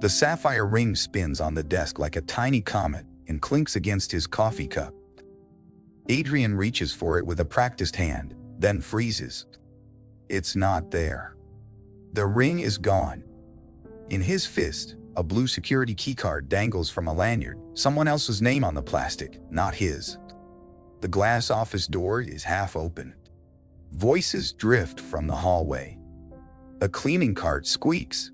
The sapphire ring spins on the desk like a tiny comet and clinks against his coffee cup. Adrian reaches for it with a practiced hand, then freezes. It's not there. The ring is gone. In his fist, a blue security keycard dangles from a lanyard, someone else's name on the plastic, not his. The glass office door is half open. Voices drift from the hallway. A cleaning cart squeaks.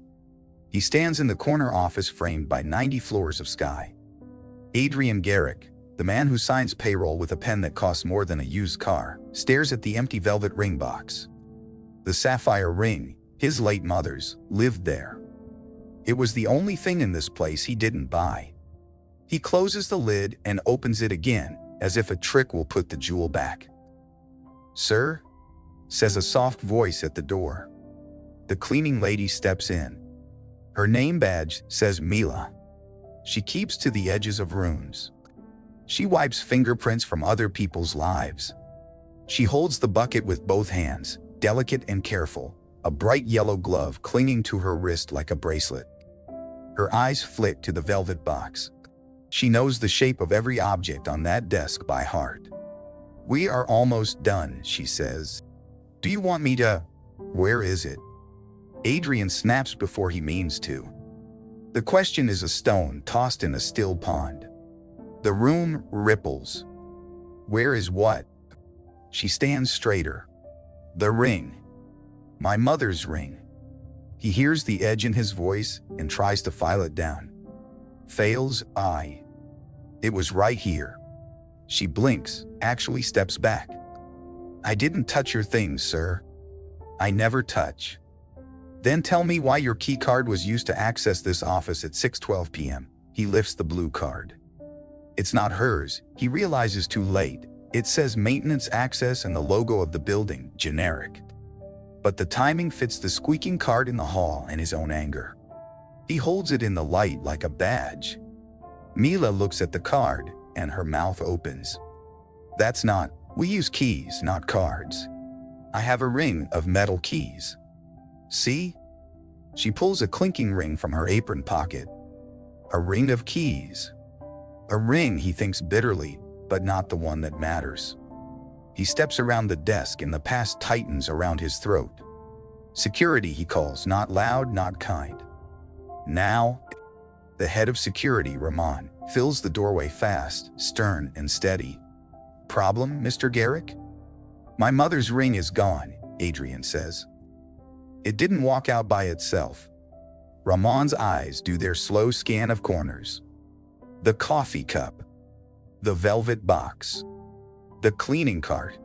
He stands in the corner office framed by 90 floors of sky. Adrian Garrick, the man who signs payroll with a pen that costs more than a used car, stares at the empty velvet ring box. The sapphire ring, his late mother's, lived there. It was the only thing in this place he didn't buy. He closes the lid and opens it again, as if a trick will put the jewel back. "Sir?" says a soft voice at the door. The cleaning lady steps in. Her name badge says Mila. She keeps to the edges of rooms. She wipes fingerprints from other people's lives. She holds the bucket with both hands, delicate and careful, a bright yellow glove clinging to her wrist like a bracelet. Her eyes flick to the velvet box. She knows the shape of every object on that desk by heart. "We are almost done," she says. "Do you want me to?" "Where is it?" Adrian snaps before he means to. The question is a stone tossed in a still pond. The room ripples. "Where is what?" She stands straighter. "The ring. My mother's ring." He hears the edge in his voice and tries to file it down. Fails. It was right here." She blinks, actually steps back. "I didn't touch your things, sir." "I never touch." "Then tell me why your key card was used to access this office at 6:12 p.m. He lifts the blue card. It's not hers, he realizes too late. It says maintenance access and the logo of the building, generic. But the timing fits the squeaking card in the hall and his own anger. He holds it in the light like a badge. Mila looks at the card, and her mouth opens. "That's not, we use keys, not cards. I have a ring of metal keys. See?" She pulls a clinking ring from her apron pocket. A ring of keys. A ring, he thinks bitterly, but not the one that matters. He steps around the desk and the past tightens around his throat. "Security," he calls, not loud, not kind. Now, the head of security, Ramon, fills the doorway fast, stern and steady. "Problem, Mr. Garrick?" "My mother's ring is gone," Adrian says. "It didn't walk out by itself." Ramon's eyes do their slow scan of corners. The coffee cup. The velvet box. The cleaning cart.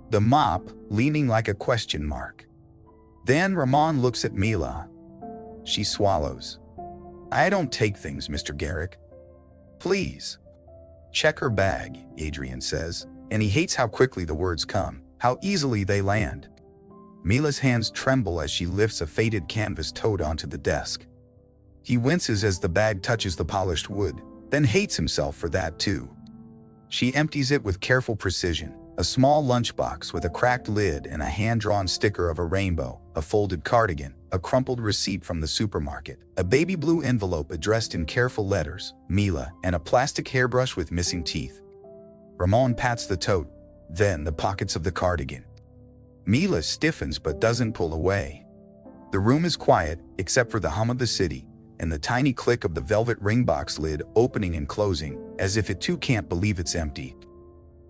The mop, leaning like a question mark. Then Ramon looks at Mila. She swallows. "I don't take things, Mr. Garrick." "Please." "Check her bag," Adrian says, and he hates how quickly the words come, how easily they land. Mila's hands tremble as she lifts a faded canvas tote onto the desk. He winces as the bag touches the polished wood, then hates himself for that too. She empties it with careful precision, a small lunchbox with a cracked lid and a hand-drawn sticker of a rainbow, a folded cardigan, a crumpled receipt from the supermarket, a baby blue envelope addressed in careful letters, Mila, and a plastic hairbrush with missing teeth. Ramon pats the tote, then the pockets of the cardigan. Mila stiffens but doesn't pull away. The room is quiet, except for the hum of the city, and the tiny click of the velvet ring box lid opening and closing, as if it too can't believe it's empty.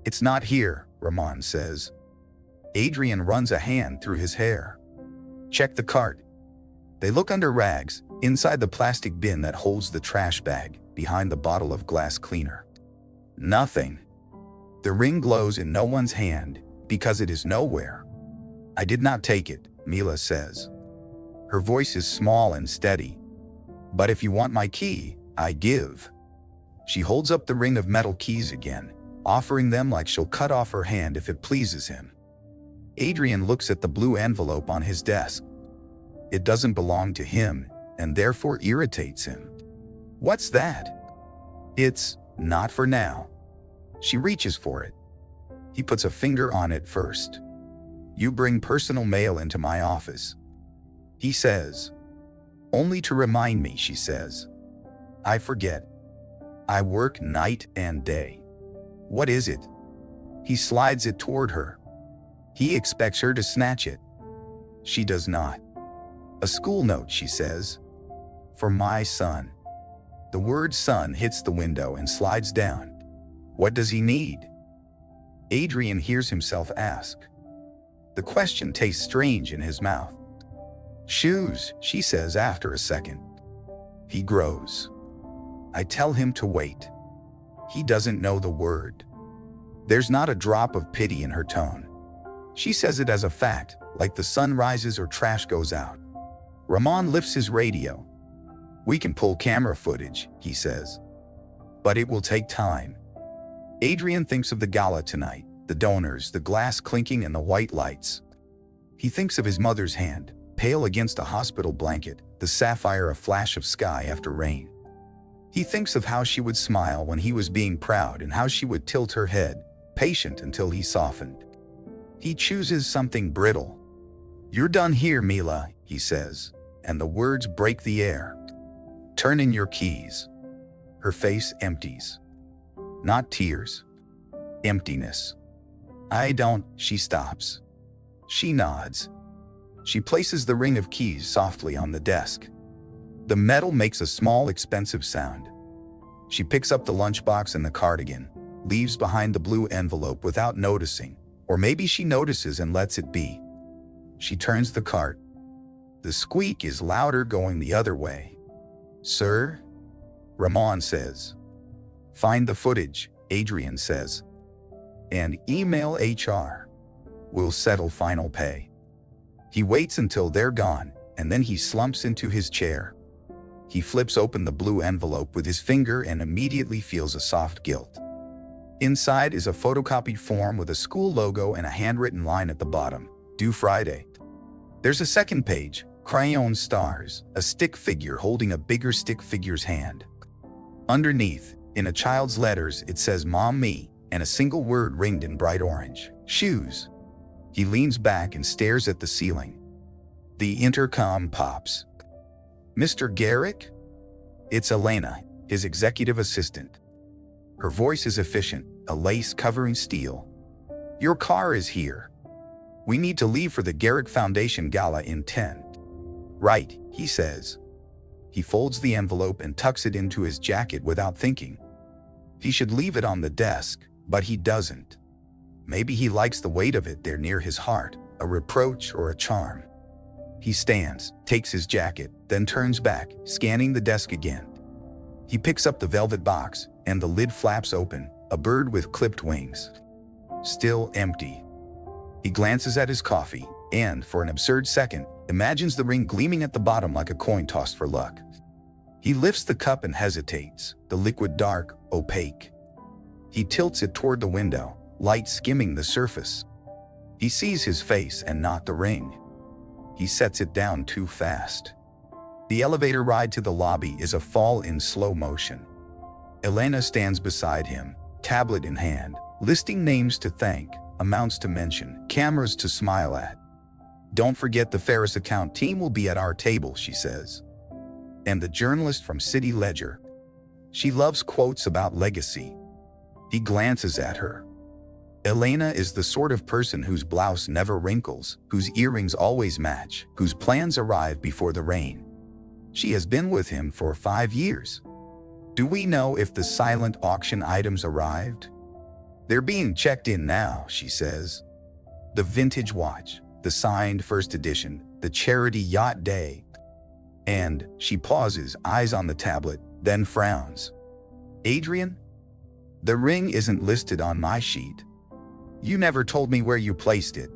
"It's not here," Ramon says. Adrian runs a hand through his hair. "Check the cart." They look under rags, inside the plastic bin that holds the trash bag, behind the bottle of glass cleaner. Nothing. The ring glows in no one's hand, because it is nowhere. "I did not take it," Mila says. Her voice is small and steady. "But if you want my key, I give." She holds up the ring of metal keys again, offering them like she'll cut off her hand if it pleases him. Adrian looks at the blue envelope on his desk. It doesn't belong to him, and therefore irritates him. "What's that?" "It's not for now." She reaches for it. He puts a finger on it first. "You bring personal mail into my office," he says. Only to remind me, she says. I forget. I work night and day. What is it? He slides it toward her. He expects her to snatch it. She does not. A school note, she says. For my son. The word son hits the window and slides down. What does he need? Adrian hears himself ask. The question tastes strange in his mouth. Shoes, she says after a second. He grows. I tell him to wait. He doesn't know the word. There's not a drop of pity in her tone. She says it as a fact, like the sun rises or trash goes out. Ramon lifts his radio. We can pull camera footage, he says. But it will take time. Adrian thinks of the gala tonight, the donors, the glass clinking and the white lights. He thinks of his mother's hand, pale against a hospital blanket, the sapphire a flash of sky after rain. He thinks of how she would smile when he was being proud and how she would tilt her head, patient until he softened. He chooses something brittle. You're done here, Mila, he says, and the words break the air. Turn in your keys. Her face empties. Not tears. Emptiness. I don't, she stops. She nods. She places the ring of keys softly on the desk. The metal makes a small, expensive sound. She picks up the lunchbox and the cardigan, leaves behind the blue envelope without noticing, or maybe she notices and lets it be. She turns the cart. The squeak is louder going the other way. Sir? Ramon says. Find the footage, Adrian says. And email HR. We'll settle final pay. He waits until they're gone, and then he slumps into his chair. He flips open the blue envelope with his finger and immediately feels a soft guilt. Inside is a photocopied form with a school logo and a handwritten line at the bottom, due Friday. There's a second page, crayon stars, a stick figure holding a bigger stick figure's hand. Underneath, in a child's letters, it says Mom Me, and a single word ringed in bright orange, shoes. He leans back and stares at the ceiling. The intercom pops. Mr. Garrick? It's Elena, his executive assistant. Her voice is efficient, a lace covering steel. Your car is here. We need to leave for the Garrick Foundation Gala in 10. Right, he says. He folds the envelope and tucks it into his jacket without thinking. He should leave it on the desk, but he doesn't. Maybe he likes the weight of it there near his heart, a reproach or a charm. He stands, takes his jacket, then turns back, scanning the desk again. He picks up the velvet box, and the lid flaps open, a bird with clipped wings. Still empty. He glances at his coffee, and, for an absurd second, imagines the ring gleaming at the bottom like a coin tossed for luck. He lifts the cup and hesitates, the liquid dark, opaque. He tilts it toward the window, light skimming the surface. He sees his face and not the ring. He sets it down too fast. The elevator ride to the lobby is a fall in slow motion. Elena stands beside him, tablet in hand, listing names to thank, amounts to mention, cameras to smile at. Don't forget the Ferris account team will be at our table, she says. And the journalist from City Ledger. She loves quotes about legacy. He glances at her. Elena is the sort of person whose blouse never wrinkles, whose earrings always match, whose plans arrive before the rain. She has been with him for 5 years. Do we know if the silent auction items arrived? They're being checked in now, she says. The vintage watch, the signed first edition, the charity yacht day. And she pauses, eyes on the tablet, then frowns. Adrian? The ring isn't listed on my sheet. You never told me where you placed it.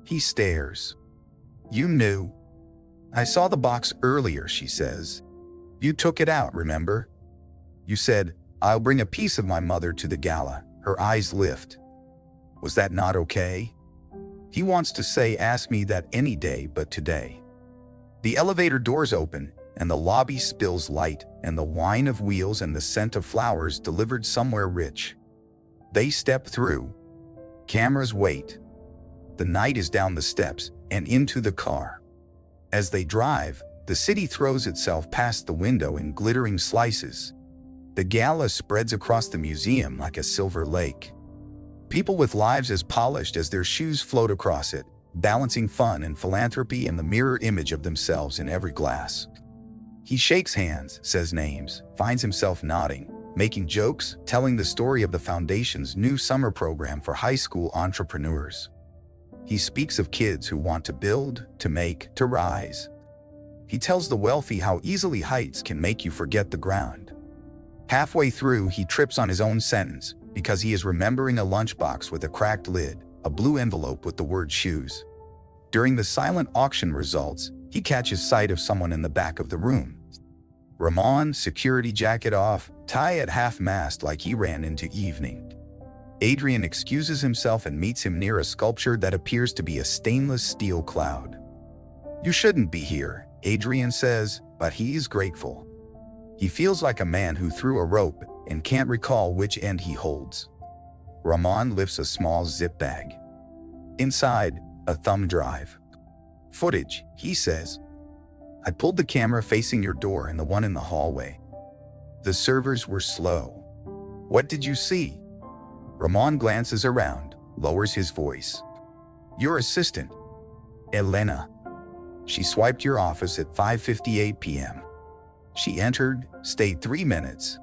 He stares. You knew. I saw the box earlier, she says. You took it out, remember? You said, I'll bring a piece of my mother to the gala. Her eyes lift. Was that not okay? He wants to say, ask me that any day but today. The elevator doors open, and the lobby spills light, and the whine of wheels and the scent of flowers delivered somewhere rich. They step through. Cameras wait. The night is down the steps and into the car. As they drive, the The city throws itself past the window in glittering slices. The gala spreads across the museum like a silver lake. People with lives as polished as their shoes float across it, balancing fun and philanthropy and the mirror image of themselves in every glass. He shakes hands, says names, finds himself nodding, making jokes, telling the story of the foundation's new summer program for high school entrepreneurs. He speaks of kids who want to build, to make, to rise. He tells the wealthy how easily heights can make you forget the ground. Halfway through, he trips on his own sentence because he is remembering a lunchbox with a cracked lid, a blue envelope with the word shoes. During the silent auction results, he catches sight of someone in the back of the room. Ramon, security jacket off, tie at half-mast like he ran into evening. Adrian excuses himself and meets him near a sculpture that appears to be a stainless steel cloud. "You shouldn't be here," Adrian says, but he is grateful. He feels like a man who threw a rope and can't recall which end he holds. Ramon lifts a small zip bag. Inside, a thumb drive. "Footage," he says. "I pulled the camera facing your door and the one in the hallway. The servers were slow." "What did you see?" Ramon glances around, lowers his voice. "Your assistant, Elena. She swiped your office at 5:58 p.m. She entered, stayed 3 minutes.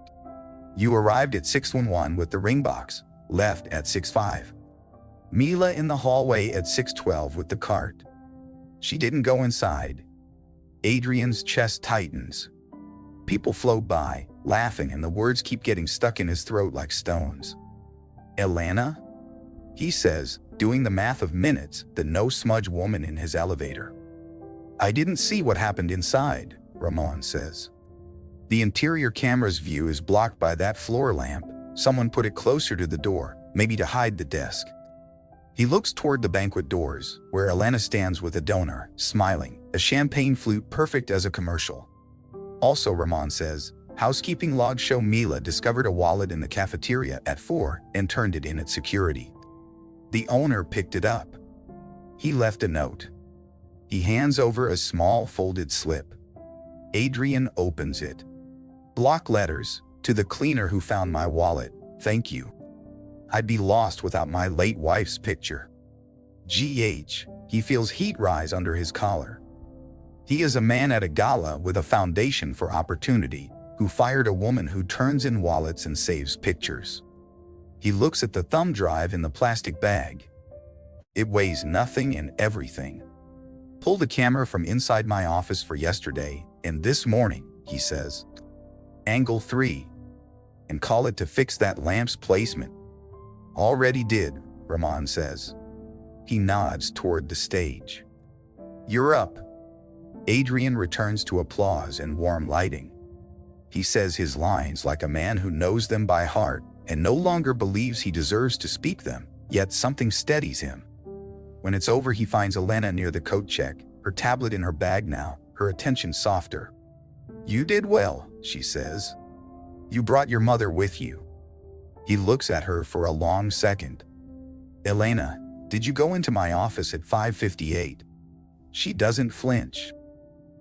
You arrived at 6:11 with the ring box, left at 6:05. Mila in the hallway at 6:12 with the cart. She didn't go inside." Adrian's chest tightens. People float by, laughing, and the words keep getting stuck in his throat like stones. "Elena?" he says, doing the math of minutes, the no-smudge woman in his elevator. "I didn't see what happened inside," Ramon says. "The interior camera's view is blocked by that floor lamp. Someone put it closer to the door, maybe to hide the desk." He looks toward the banquet doors, where Elena stands with a donor, smiling, a champagne flute perfect as a commercial. Also, Ramon says, housekeeping logs show Mila discovered a wallet in the cafeteria at 4 and turned it in at security. The owner picked it up. He left a note. He hands over a small folded slip. Adrian opens it. Block letters, "To the cleaner who found my wallet, thank you. I'd be lost without my late wife's picture." GH, he feels heat rise under his collar. He is a man at a gala with a foundation for opportunity, who fired a woman who turns in wallets and saves pictures. He looks at the thumb drive in the plastic bag. It weighs nothing and everything. "Pull the camera from inside my office for yesterday and this morning," he says. "Angle 3. And call it to fix that lamp's placement." "Already did," Ramon says. He nods toward the stage. "You're up." Adrian returns to applause and warm lighting. He says his lines like a man who knows them by heart and no longer believes he deserves to speak them, yet something steadies him. When it's over, he finds Elena near the coat check, her tablet in her bag now, her attention softer. "You did well," she says. "You brought your mother with you." He looks at her for a long second. "Elena, did you go into my office at 5:58? She doesn't flinch.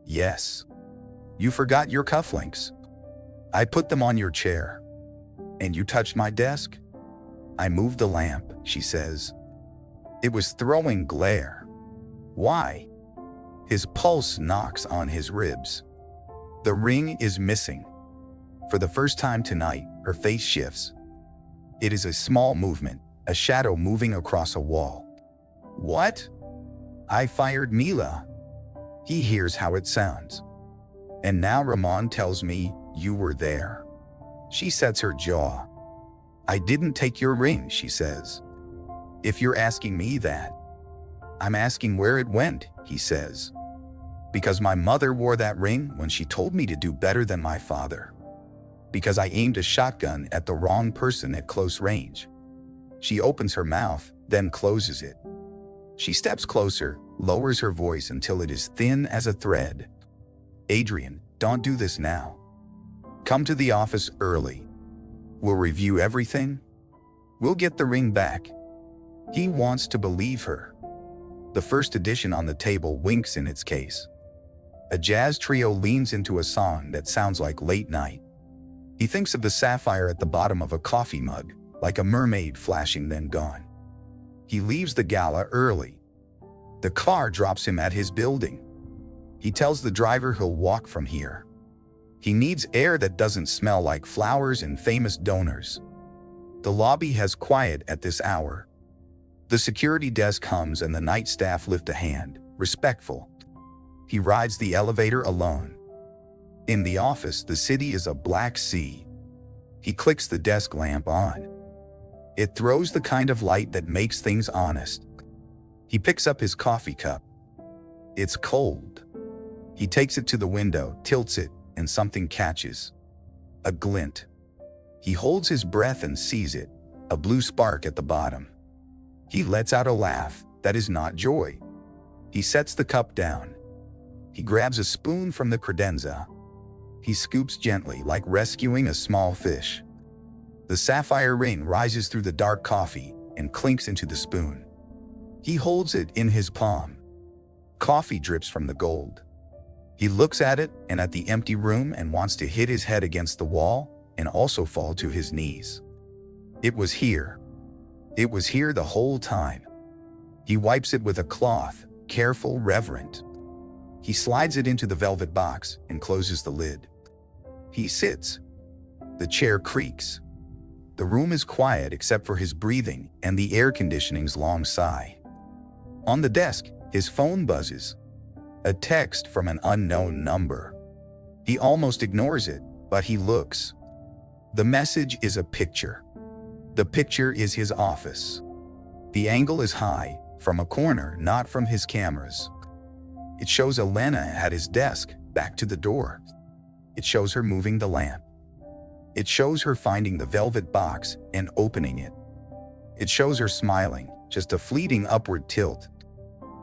"Yes." "You forgot your cufflinks." "I put them on your chair." "And you touched my desk?" "I moved the lamp," she says. "It was throwing glare." "Why?" His pulse knocks on his ribs. The ring is missing. For the first time tonight, her face shifts. It is a small movement, a shadow moving across a wall. "What?" "I fired Mila." He hears how it sounds. "And now Ramon tells me you were there." She sets her jaw. "I didn't take your ring," she says. "If you're asking me that." "I'm asking where it went," he says. "Because my mother wore that ring when she told me to do better than my father. Because I aimed a shotgun at the wrong person at close range." She opens her mouth, then closes it. She steps closer, lowers her voice until it is thin as a thread. "Adrian, don't do this now. Come to the office early. We'll review everything. We'll get the ring back." He wants to believe her. The first edition on the table winks in its case. A jazz trio leans into a song that sounds like late night. He thinks of the sapphire at the bottom of a coffee mug, like a mermaid flashing then gone. He leaves the gala early. The car drops him at his building. He tells the driver he'll walk from here. He needs air that doesn't smell like flowers and famous donors. The lobby has quiet at this hour. The security desk hums and the night staff lift a hand, respectful. He rides the elevator alone. In the office, the city is a black sea. He clicks the desk lamp on. It throws the kind of light that makes things honest. He picks up his coffee cup. It's cold. He takes it to the window, tilts it, and something catches. A glint. He holds his breath and sees it, a blue spark at the bottom. He lets out a laugh that is not joy. He sets the cup down. He grabs a spoon from the credenza. He scoops gently, like rescuing a small fish. The sapphire ring rises through the dark coffee and clinks into the spoon. He holds it in his palm. Coffee drips from the gold. He looks at it and at the empty room and wants to hit his head against the wall and also fall to his knees. It was here. It was here the whole time. He wipes it with a cloth, careful, reverent. He slides it into the velvet box and closes the lid. He sits. The chair creaks. The room is quiet except for his breathing and the air conditioning's long sigh. On the desk, his phone buzzes. A text from an unknown number. He almost ignores it, but he looks. The message is a picture. The picture is his office. The angle is high, from a corner, not from his cameras. It shows Elena at his desk, back to the door. It shows her moving the lamp. It shows her finding the velvet box and opening it. It shows her smiling, just a fleeting upward tilt.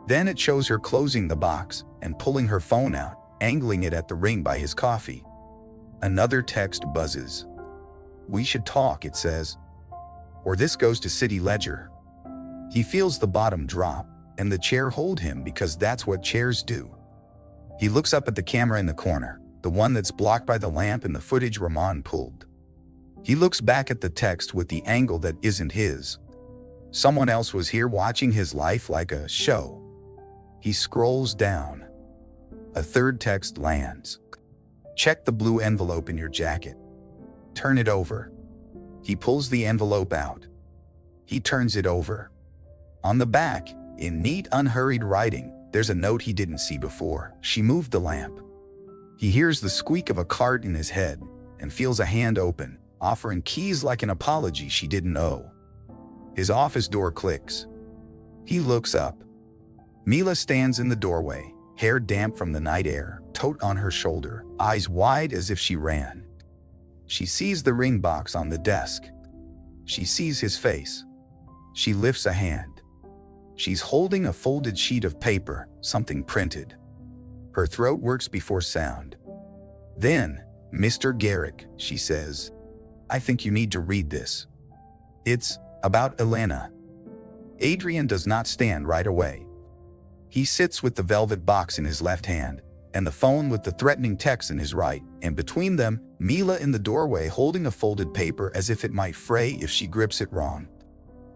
Then it shows her closing the box and pulling her phone out, angling it at the ring by his coffee. Another text buzzes. "We should talk," it says. Or this goes to City Ledger. He feels the bottom drop, and the chair hold him because that's what chairs do. He looks up at the camera in the corner, the one that's blocked by the lamp and the footage Ramon pulled. He looks back at the text with the angle that isn't his. Someone else was here watching his life like a show. He scrolls down. A third text lands. "Check the blue envelope in your jacket. Turn it over." He pulls the envelope out. He turns it over. On the back, in neat, unhurried writing, there's a note he didn't see before. She moved the lamp. He hears the squeak of a cart in his head and feels a hand open, offering keys like an apology she didn't owe. His office door clicks. He looks up. Mila stands in the doorway, hair damp from the night air, tote on her shoulder, eyes wide as if she ran. She sees the ring box on the desk. She sees his face. She lifts a hand. She's holding a folded sheet of paper, something printed. Her throat works before sound. Then, "Mr. Garrick," she says, "I think you need to read this. It's about Elena." Adrian does not stand right away. He sits with the velvet box in his left hand and the phone with the threatening text in his right, and between them, Mila in the doorway holding a folded paper as if it might fray if she grips it wrong.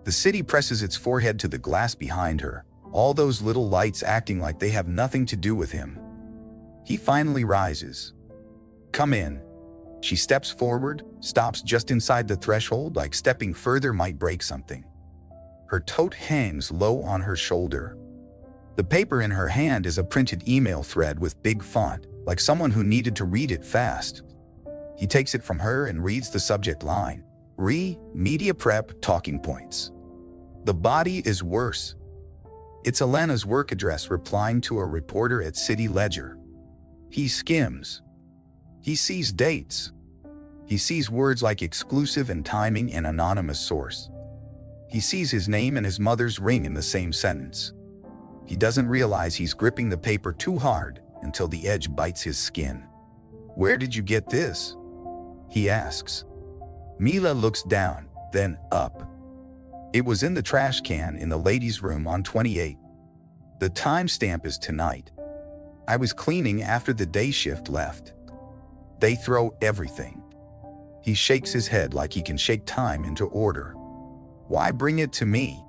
The city presses its forehead to the glass behind her, all those little lights acting like they have nothing to do with him. He finally rises. "Come in." She steps forward, stops just inside the threshold, like stepping further might break something. Her tote hangs low on her shoulder. The paper in her hand is a printed email thread with big font, like someone who needed to read it fast. He takes it from her and reads the subject line, "Media prep talking points." The body is worse. It's Elena's work address replying to a reporter at City Ledger. He skims. He sees dates. He sees words like exclusive and timing and anonymous source. He sees his name and his mother's ring in the same sentence. He doesn't realize he's gripping the paper too hard until the edge bites his skin. "Where did you get this?" he asks. Mila looks down, then up. "It was in the trash can in the ladies' room on 28. The timestamp is tonight. I was cleaning after the day shift left. They throw everything. He shakes his head like he can shake time into order. Why bring it to me?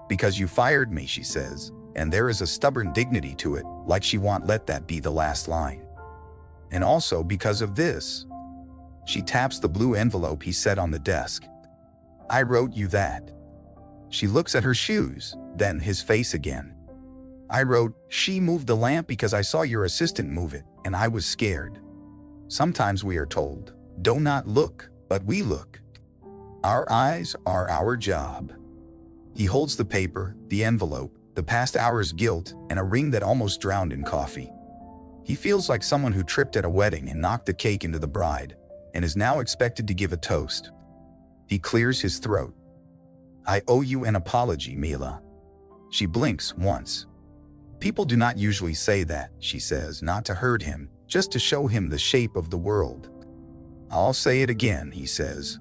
Because you fired me, she says, and there is a stubborn dignity to it, like she won't let that be the last line. And also because of this. She taps the blue envelope he set on the desk. I wrote you that. She looks at her shoes, then his face again. I wrote, she moved the lamp because I saw your assistant move it, and I was scared. Sometimes we are told, do not look, but we look. Our eyes are our job. He holds the paper, the envelope, the past hour's guilt, and a ring that almost drowned in coffee. He feels like someone who tripped at a wedding and knocked the cake into the bride, and is now expected to give a toast. He clears his throat. I owe you an apology, Mila. She blinks once. People do not usually say that, she says, not to hurt him, just to show him the shape of the world. I'll say it again, he says.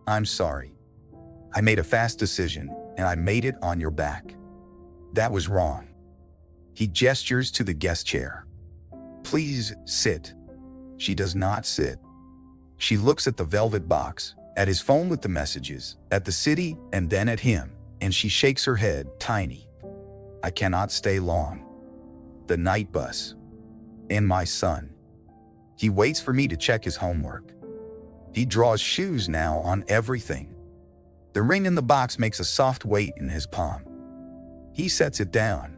I'm sorry. I made a fast decision, and I made it on your back. That was wrong. He gestures to the guest chair. Please sit. She does not sit. She looks at the velvet box, at his phone with the messages, at the city, and then at him, and she shakes her head, tiny. I cannot stay long. The night bus. And my son. He waits for me to check his homework. He draws shoes now on everything. The ring in the box makes a soft weight in his palm. He sets it down.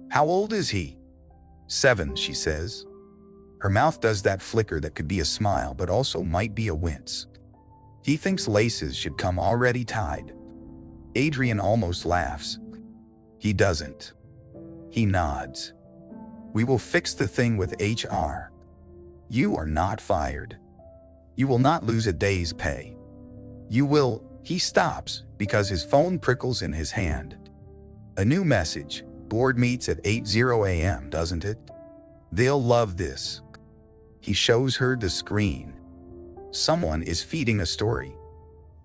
How old is he? 7, she says. Her mouth does that flicker that could be a smile but also might be a wince. He thinks laces should come already tied. Adrian almost laughs. He doesn't. He nods. We will fix the thing with HR. You are not fired. You will not lose a day's pay. You will. He stops because his phone prickles in his hand. A new message. Board meets at 8:00 a.m., doesn't it? They'll love this. He shows her the screen. Someone is feeding a story.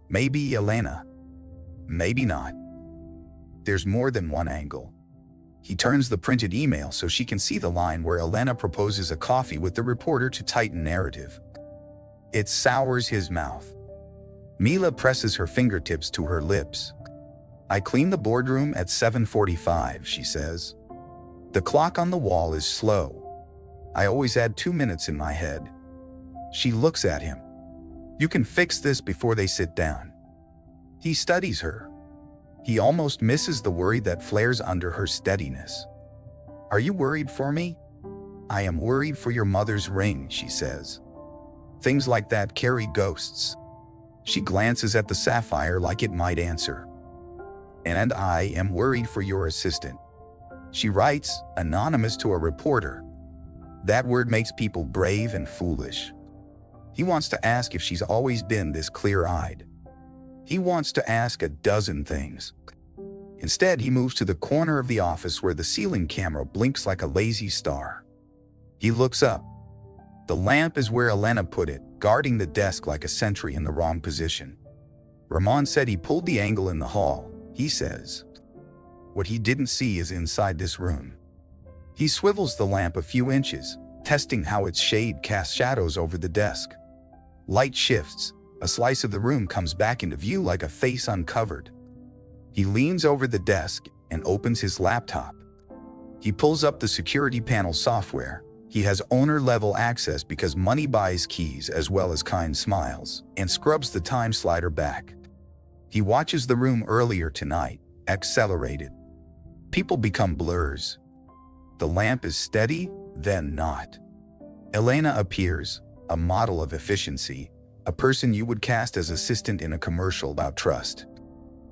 Maybe Elena. Maybe not. There's more than one angle. He turns the printed email so she can see the line where Elena proposes a coffee with the reporter to tighten narrative. It sours his mouth. Mila presses her fingertips to her lips. I clean the boardroom at 7:45, she says. The clock on the wall is slow. I always add 2 minutes in my head. She looks at him. You can fix this before they sit down. He studies her. He almost misses the worry that flares under her steadiness. Are you worried for me? I am worried for your mother's ring, she says. Things like that carry ghosts. She glances at the sapphire like it might answer. And I am worried for your assistant. She writes, anonymous to a reporter. That word makes people brave and foolish. He wants to ask if she's always been this clear-eyed. He wants to ask a dozen things. Instead, he moves to the corner of the office where the ceiling camera blinks like a lazy star. He looks up. The lamp is where Elena put it, guarding the desk like a sentry in the wrong position. Ramon said he pulled the angle in the hall, he says. What he didn't see is inside this room. He swivels the lamp a few inches, testing how its shade casts shadows over the desk. Light shifts. A slice of the room comes back into view like a face uncovered. He leans over the desk and opens his laptop. He pulls up the security panel software. He has owner-level access because money buys keys as well as kind smiles, and scrubs the time slider back. He watches the room earlier tonight, accelerated. People become blurs. The lamp is steady, then not. Elena appears, a model of efficiency, a person you would cast as assistant in a commercial about trust.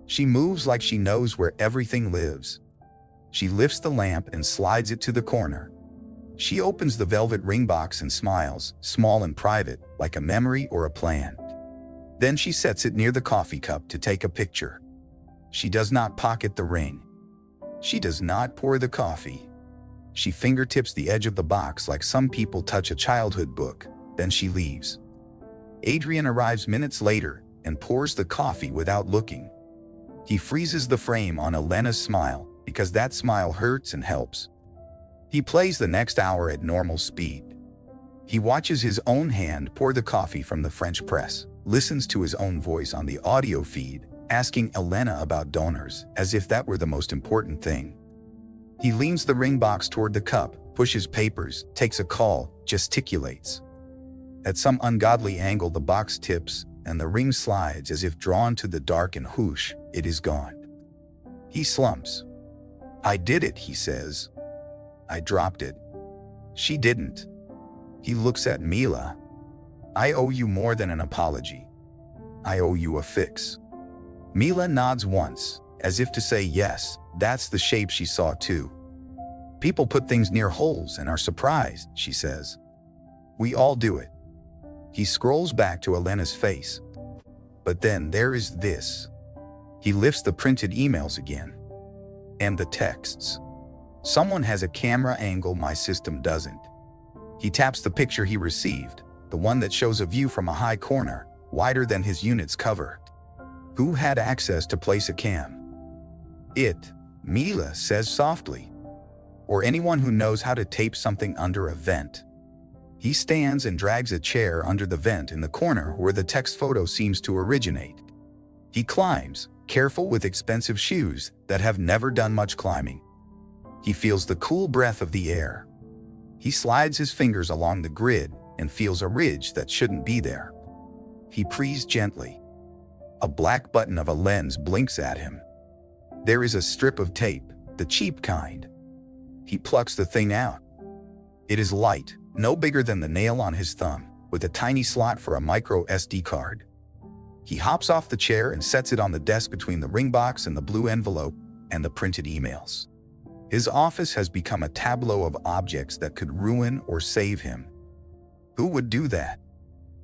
She moves like she knows where everything lives. She lifts the lamp and slides it to the corner. She opens the velvet ring box and smiles, small and private, like a memory or a plan. Then she sets it near the coffee cup to take a picture. She does not pocket the ring. She does not pour the coffee. She fingertips the edge of the box like some people touch a childhood book, then she leaves. Adrian arrives minutes later and pours the coffee without looking. He freezes the frame on Elena's smile because that smile hurts and helps. He plays the next hour at normal speed. He watches his own hand pour the coffee from the French press, listens to his own voice on the audio feed, asking Elena about donors, as if that were the most important thing. He leans the ring box toward the cup, pushes papers, takes a call, gesticulates. At some ungodly angle, the box tips, and the ring slides as if drawn to the dark, and whoosh, it is gone. He slumps. "I did it," he says. "I dropped it. She didn't." He looks at Mila. "I owe you more than an apology. I owe you a fix." Mila nods once, as if to say yes, that's the shape she saw too. "People put things near holes and are surprised," she says. "We all do it." He scrolls back to Elena's face. But then there is this. He lifts the printed emails again. And the texts. "Someone has a camera angle my system doesn't." He taps the picture he received, the one that shows a view from a high corner, wider than his unit's cover. Who had access to place a cam? "It," Mila says softly. "Or anyone who knows how to tape something under a vent." He stands and drags a chair under the vent in the corner where the text photo seems to originate. He climbs, careful with expensive shoes that have never done much climbing. He feels the cool breath of the air. He slides his fingers along the grid and feels a ridge that shouldn't be there. He prees gently. A black button of a lens blinks at him. There is a strip of tape, the cheap kind. He plucks the thing out. It is light, no bigger than the nail on his thumb, with a tiny slot for a micro SD card. He hops off the chair and sets it on the desk between the ring box and the blue envelope and the printed emails. His office has become a tableau of objects that could ruin or save him. Who would do that?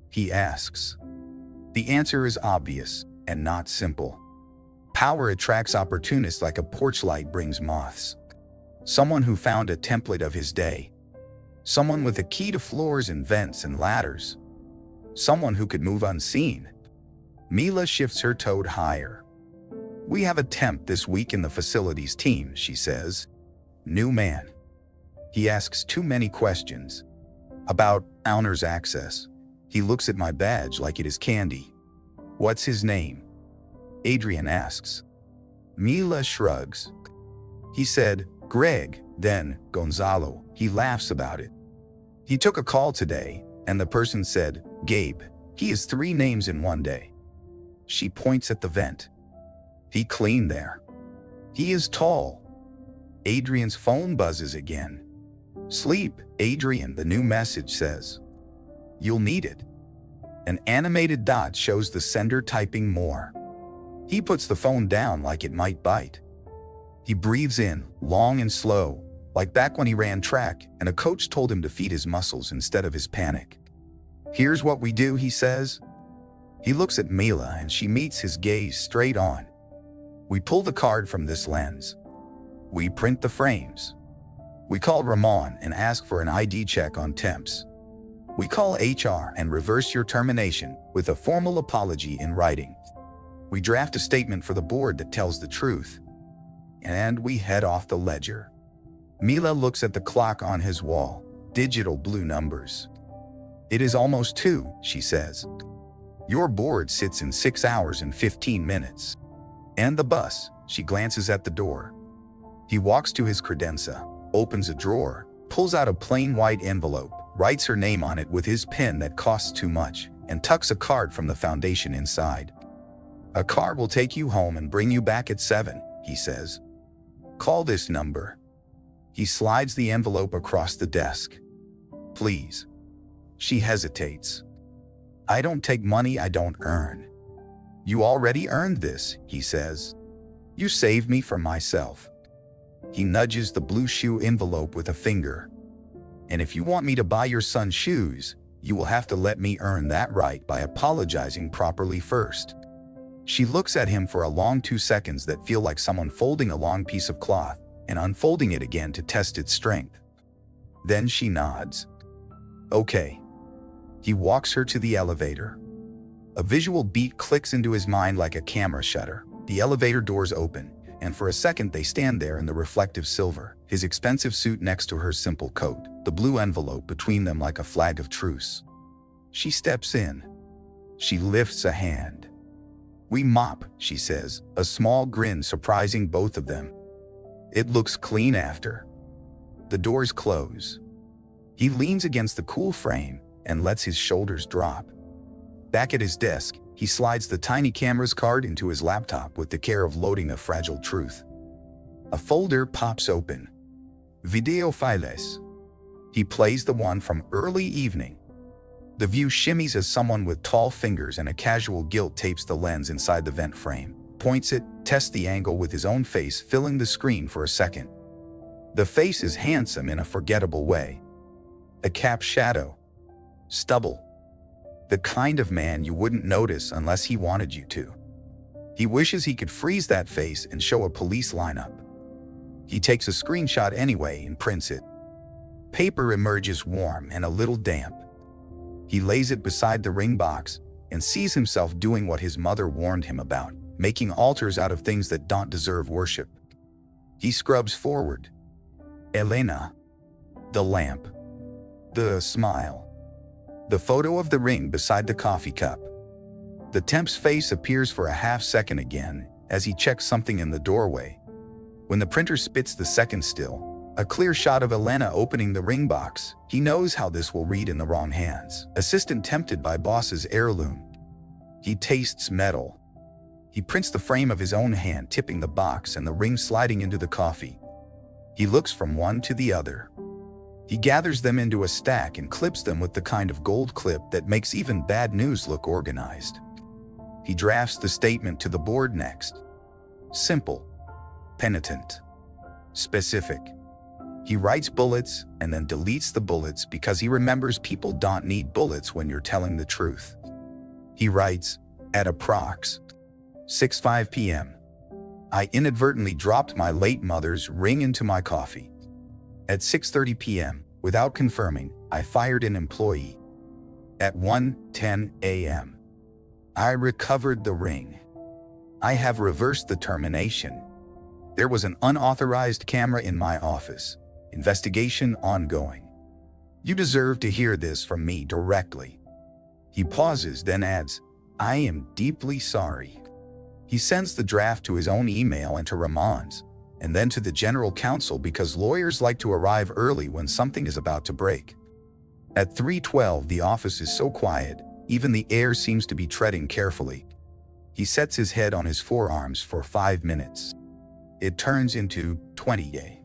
He asks. The answer is obvious and not simple. Power attracts opportunists like a porch light brings moths. Someone who found a template of his day. Someone with a key to floors and vents and ladders. Someone who could move unseen. Mila shifts her toad higher. "We have a temp this week in the facilities team," she says. "New man." He asks too many questions. About owner's access. He looks at my badge like it is candy. "What's his name?" Adrian asks. Mila shrugs. "He said, Greg, then Gonzalo." He laughs about it. "He took a call today, and the person said, Gabe. He is 3 names in one day." She points at the vent. "He cleaned there. He is tall." Adrian's phone buzzes again. "Sleep, Adrian," the new message says. "You'll need it." An animated dot shows the sender typing more. He puts the phone down like it might bite. He breathes in, long and slow, like back when he ran track and a coach told him to feed his muscles instead of his panic. "Here's what we do," he says. He looks at Mila and she meets his gaze straight on. "We pull the card from this lens. We print the frames. We call Ramon and ask for an ID check on temps. We call HR and reverse your termination with a formal apology in writing. We draft a statement for the board that tells the truth. And we head off the ledger." Mila looks at the clock on his wall, digital blue numbers. "It is almost 2, she says. Your board sits in 6 hours and 15 minutes. And the bus," she glances at the door. He walks to his credenza, opens a drawer, pulls out a plain white envelope, writes her name on it with his pen that costs too much, and tucks a card from the foundation inside. "A car will take you home and bring you back at 7, he says. "Call this number." He slides the envelope across the desk. "Please." She hesitates. "I don't take money I don't earn." "You already earned this," he says. "You saved me from myself." He nudges the blue shoe envelope with a finger. "And if you want me to buy your son shoes, you will have to let me earn that right by apologizing properly first." She looks at him for a long 2 seconds that feel like someone folding a long piece of cloth and unfolding it again to test its strength. Then she nods. "Okay." He walks her to the elevator. A visual beat clicks into his mind like a camera shutter. The elevator doors open, and for a second they stand there in the reflective silver, his expensive suit next to her simple coat, the blue envelope between them like a flag of truce. She steps in. She lifts a hand. "We mop," she says, a small grin surprising both of them. It looks clean after. The doors close. He leans against the cool frame and lets his shoulders drop. Back at his desk, he slides the tiny camera's card into his laptop with the care of loading a fragile truth. A folder pops open. Video files. He plays the one from early evening. The view shimmies as someone with tall fingers and a casual gilt tapes the lens inside the vent frame, points it, tests the angle with his own face filling the screen for a second. The face is handsome in a forgettable way. A cap shadow. Stubble. The kind of man you wouldn't notice unless he wanted you to. He wishes he could freeze that face and show a police lineup. He takes a screenshot anyway and prints it. Paper emerges warm and a little damp. He lays it beside the ring box and sees himself doing what his mother warned him about, making altars out of things that don't deserve worship. He scrubs forward. Elena. The lamp. The smile. The photo of the ring beside the coffee cup. The temp's face appears for a half second again as he checks something in the doorway. When the printer spits the second still, a clear shot of Elena opening the ring box, he knows how this will read in the wrong hands. Assistant tempted by boss's heirloom. He tastes metal. He prints the frame of his own hand tipping the box and the ring sliding into the coffee. He looks from one to the other. He gathers them into a stack and clips them with the kind of gold clip that makes even bad news look organized. He drafts the statement to the board next. Simple. Penitent. Specific. He writes bullets and then deletes the bullets because he remembers people don't need bullets when you're telling the truth. He writes, at approx. 6:05 p.m. I inadvertently dropped my late mother's ring into my coffee. At 6:30 p.m., without confirming, I fired an employee. At 1:10 a.m., I recovered the ring. I have reversed the termination. There was an unauthorized camera in my office. Investigation ongoing. You deserve to hear this from me directly. He pauses, then adds, I am deeply sorry. He sends the draft to his own email and to Ramon's, and then to the general counsel because lawyers like to arrive early when something is about to break. At 3:12, the office is so quiet, even the air seems to be treading carefully. He sets his head on his forearms for 5 minutes. It turns into 20.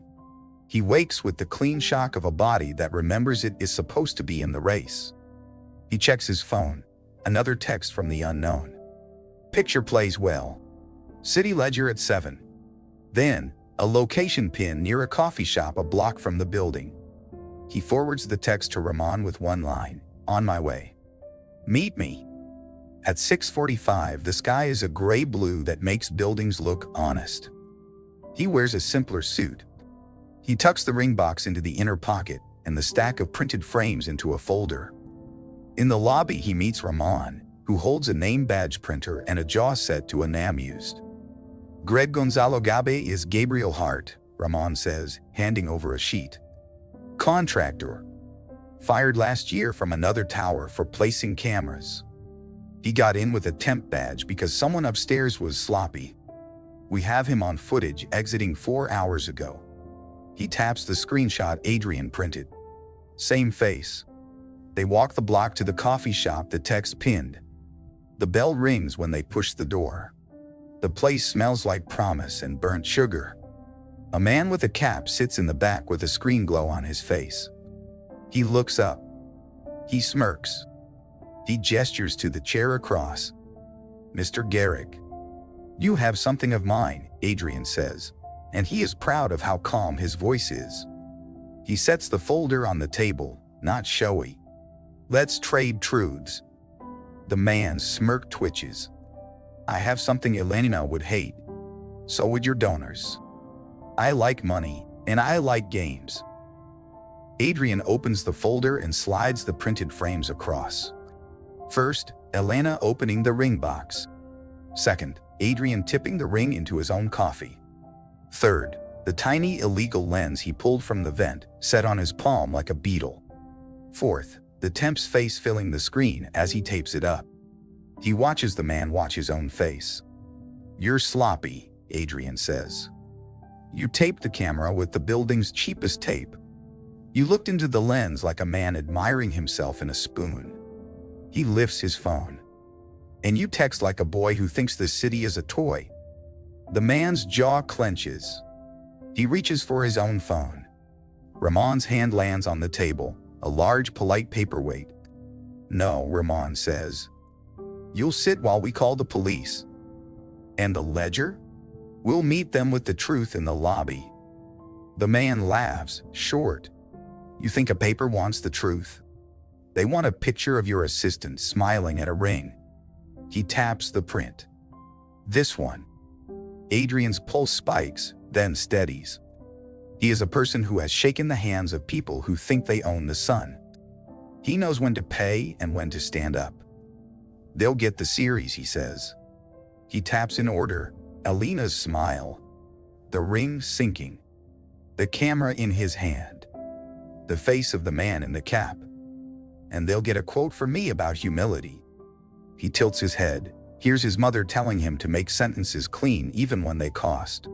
He wakes with the clean shock of a body that remembers it is supposed to be in the race. He checks his phone. Another text from the unknown. Picture plays well. City ledger at 7. Then, a location pin near a coffee shop a block from the building. He forwards the text to Ramon with one line, on my way. Meet me. At 6:45, the sky is a gray blue that makes buildings look honest. He wears a simpler suit. He tucks the ring box into the inner pocket and the stack of printed frames into a folder. In the lobby, he meets Ramon, who holds a name badge printer and a jaw set to a namused. Greg Gonzalo Gabe is Gabriel Hart, Ramon says, handing over a sheet. Contractor. Fired last year from another tower for placing cameras. He got in with a temp badge because someone upstairs was sloppy. We have him on footage exiting 4 hours ago. He taps the screenshot Adrian printed. Same face. They walk the block to the coffee shop the text pinned. The bell rings when they push the door. The place smells like promise and burnt sugar. A man with a cap sits in the back with a screen glow on his face. He looks up. He smirks. He gestures to the chair across. Mr. Garrick. You have something of mine, Adrian says, and he is proud of how calm his voice is. He sets the folder on the table, not showy. Let's trade truths. The man's smirk twitches. I have something Elena would hate. So would your donors. I like money, and I like games. Adrian opens the folder and slides the printed frames across. First, Elena opening the ring box. Second, Adrian tipping the ring into his own coffee. Third, the tiny illegal lens he pulled from the vent set on his palm like a beetle. Fourth, the temp's face filling the screen as he tapes it up. He watches the man watch his own face. "You're sloppy," Adrian says. "You taped the camera with the building's cheapest tape. You looked into the lens like a man admiring himself in a spoon." He lifts his phone. "And you text like a boy who thinks the city is a toy." The man's jaw clenches. He reaches for his own phone. Ramon's hand lands on the table, a large, polite paperweight. "No," Ramon says. "You'll sit while we call the police." "And the ledger?" "We'll meet them with the truth in the lobby." The man laughs, short. "You think a paper wants the truth? They want a picture of your assistant smiling at a ring." He taps the print. "This one." Adrian's pulse spikes, then steadies. He is a person who has shaken the hands of people who think they own the sun. He knows when to pay and when to stand up. "They'll get the series," he says. He taps in order, Alina's smile, the ring sinking, the camera in his hand, the face of the man in the cap. "And they'll get a quote from me about humility." He tilts his head, hears his mother telling him to make sentences clean even when they cost.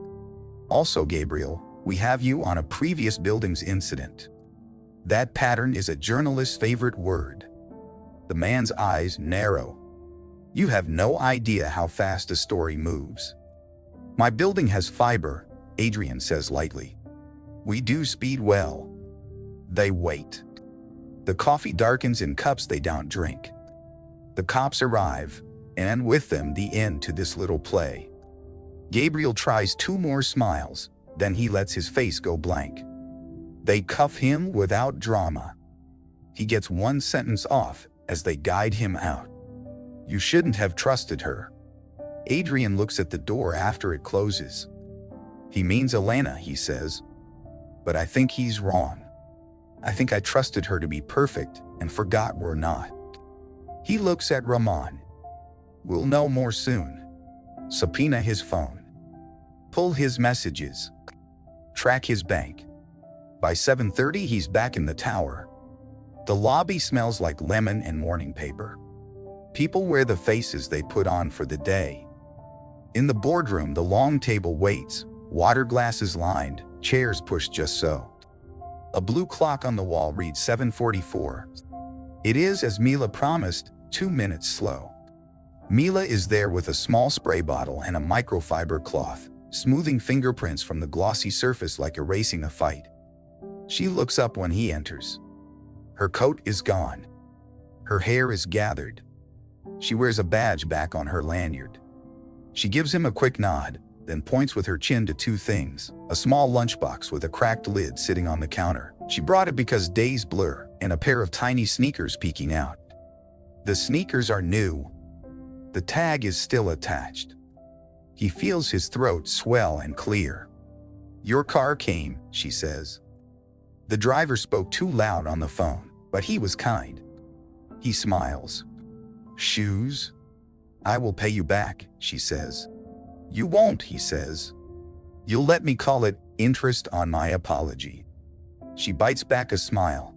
"Also, Gabriel, we have you on a previous building's incident." That pattern is a journalist's favorite word. The man's eyes narrow. "You have no idea how fast a story moves." "My building has fiber," Adrian says lightly. "We do speed well." They wait. The coffee darkens in cups they don't drink. The cops arrive, and with them the end to this little play. Gabriel tries 2 more smiles, then he lets his face go blank. They cuff him without drama. He gets 1 sentence off as they guide him out. "You shouldn't have trusted her." Adrian looks at the door after it closes. "He means Elena," he says. "But I think he's wrong. I think I trusted her to be perfect and forgot we're not." He looks at Ramon. "We'll know more soon. Subpoena his phone. Pull his messages. Track his bank." By 7:30, he's back in the tower. The lobby smells like lemon and morning paper. People wear the faces they put on for the day. In the boardroom, the long table waits, water glasses lined, chairs pushed just so. A blue clock on the wall reads 7:44. It is, as Mila promised, 2 minutes slow. Mila is there with a small spray bottle and a microfiber cloth, smoothing fingerprints from the glossy surface like erasing a fight. She looks up when he enters. Her coat is gone. Her hair is gathered. She wears a badge back on her lanyard. She gives him a quick nod, then points with her chin to 2 things: a small lunchbox with a cracked lid sitting on the counter. She brought it because days blur, and a pair of tiny sneakers peeking out. The sneakers are new. The tag is still attached. He feels his throat swell and clear. "Your car came," she says. The driver spoke too loud on the phone, but he was kind. He smiles. "Shoes?" "I will pay you back," she says. "You won't," he says. "You'll let me call it interest on my apology." She bites back a smile.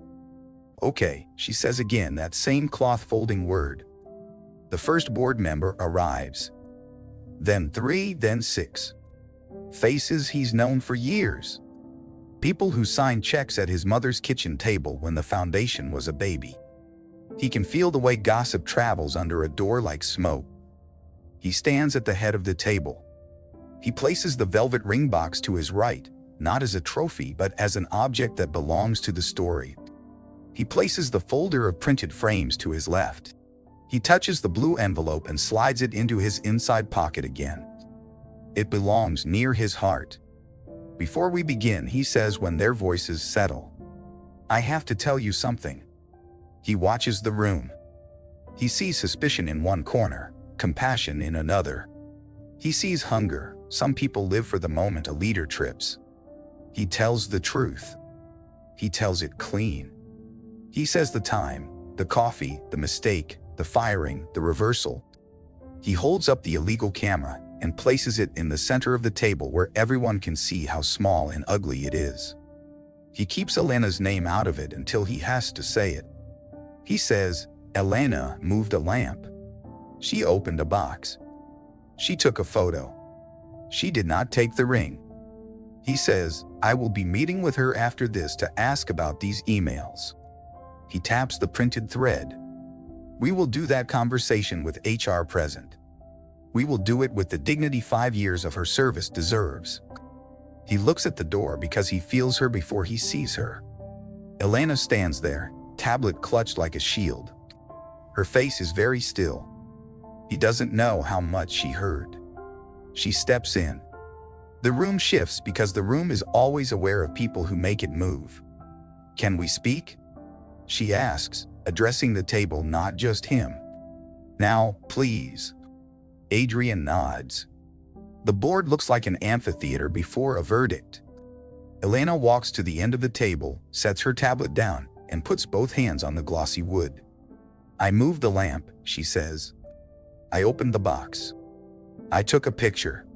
"Okay," she says again, that same cloth-folding word. The first board member arrives. Then 3, then 6. Faces he's known for years. People who signed checks at his mother's kitchen table when the foundation was a baby. He can feel the way gossip travels under a door like smoke. He stands at the head of the table. He places the velvet ring box to his right, not as a trophy but as an object that belongs to the story. He places the folder of printed frames to his left. He touches the blue envelope and slides it into his inside pocket again. It belongs near his heart. "Before we begin," he says when their voices settle, "I have to tell you something." He watches the room. He sees suspicion in one corner, compassion in another. He sees hunger. Some people live for the moment a leader trips. He tells the truth. He tells it clean. He says the time, the coffee, the mistake, the firing, the reversal. He holds up the illegal camera, and places it in the center of the table where everyone can see how small and ugly it is. He keeps Elena's name out of it until he has to say it. He says, Elena moved a lamp. She opened a box. She took a photo. She did not take the ring. He says, I will be meeting with her after this to ask about these emails. He taps the printed thread. We will do that conversation with HR present. We will do it with the dignity 5 years of her service deserves. He looks at the door because he feels her before he sees her. Elena stands there, tablet clutched like a shield. Her face is very still. He doesn't know how much she heard. She steps in. The room shifts because the room is always aware of people who make it move. Can we speak? She asks, addressing the table, not just him. Now, please. Adrian nods. The board looks like an amphitheater before a verdict. Elena walks to the end of the table, sets her tablet down, and puts both hands on the glossy wood. I moved the lamp, she says. I opened the box. I took a picture.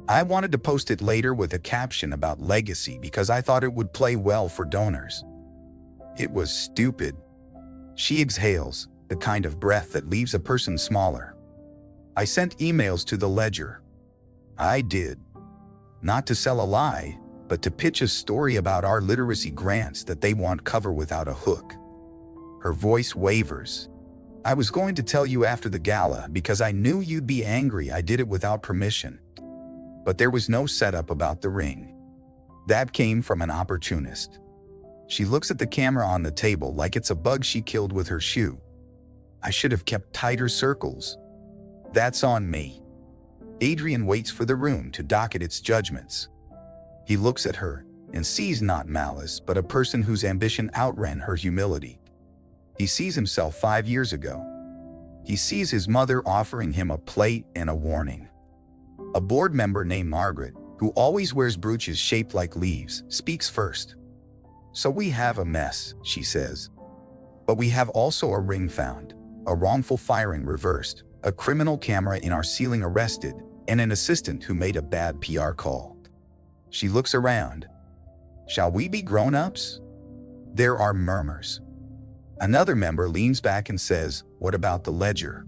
I wanted to post it later with a caption about legacy because I thought it would play well for donors. It was stupid. She exhales, the kind of breath that leaves a person smaller. I sent emails to the ledger. I did. Not to sell a lie, but to pitch a story about our literacy grants that they want cover without a hook. Her voice wavers. I was going to tell you after the gala because I knew you'd be angry I did it without permission. But there was no setup about the ring. That came from an opportunist. She looks at the camera on the table like it's a bug she killed with her shoe. I should have kept tighter circles. That's on me. Adrian waits for the room to docket its judgments. He looks at her and sees not malice but a person whose ambition outran her humility. He sees himself 5 years ago. He sees his mother offering him a plate and a warning. A board member named Margaret, who always wears brooches shaped like leaves, speaks first. So we have a mess, she says. But we have also a ring found, a wrongful firing reversed, a criminal camera in our ceiling arrested, and an assistant who made a bad PR call. She looks around. Shall we be grown-ups? There are murmurs. Another member leans back and says, what about the ledger?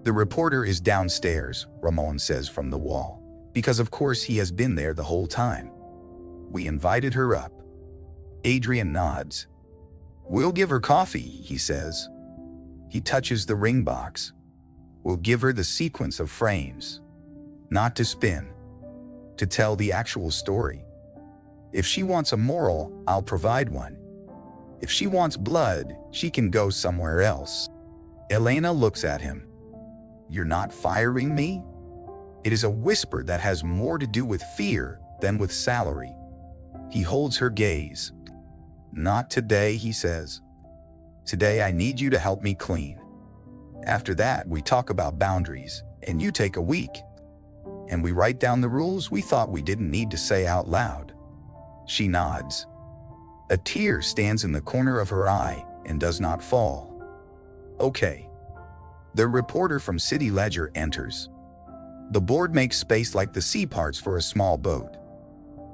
The reporter is downstairs, Ramon says from the wall, because of course he has been there the whole time. We invited her up. Adrian nods. We'll give her coffee, he says. He touches the ring box. We'll give her the sequence of frames. Not to spin. To tell the actual story. If she wants a moral, I'll provide one. If she wants blood, she can go somewhere else. Elena looks at him. You're not firing me? It is a whisper that has more to do with fear than with salary. He holds her gaze. Not today, he says. Today I need you to help me clean. After that, we talk about boundaries, and you take a week. And we write down the rules we thought we didn't need to say out loud. She nods. A tear stands in the corner of her eye and does not fall. Okay. The reporter from City Ledger enters. The board makes space like the sea parts for a small boat.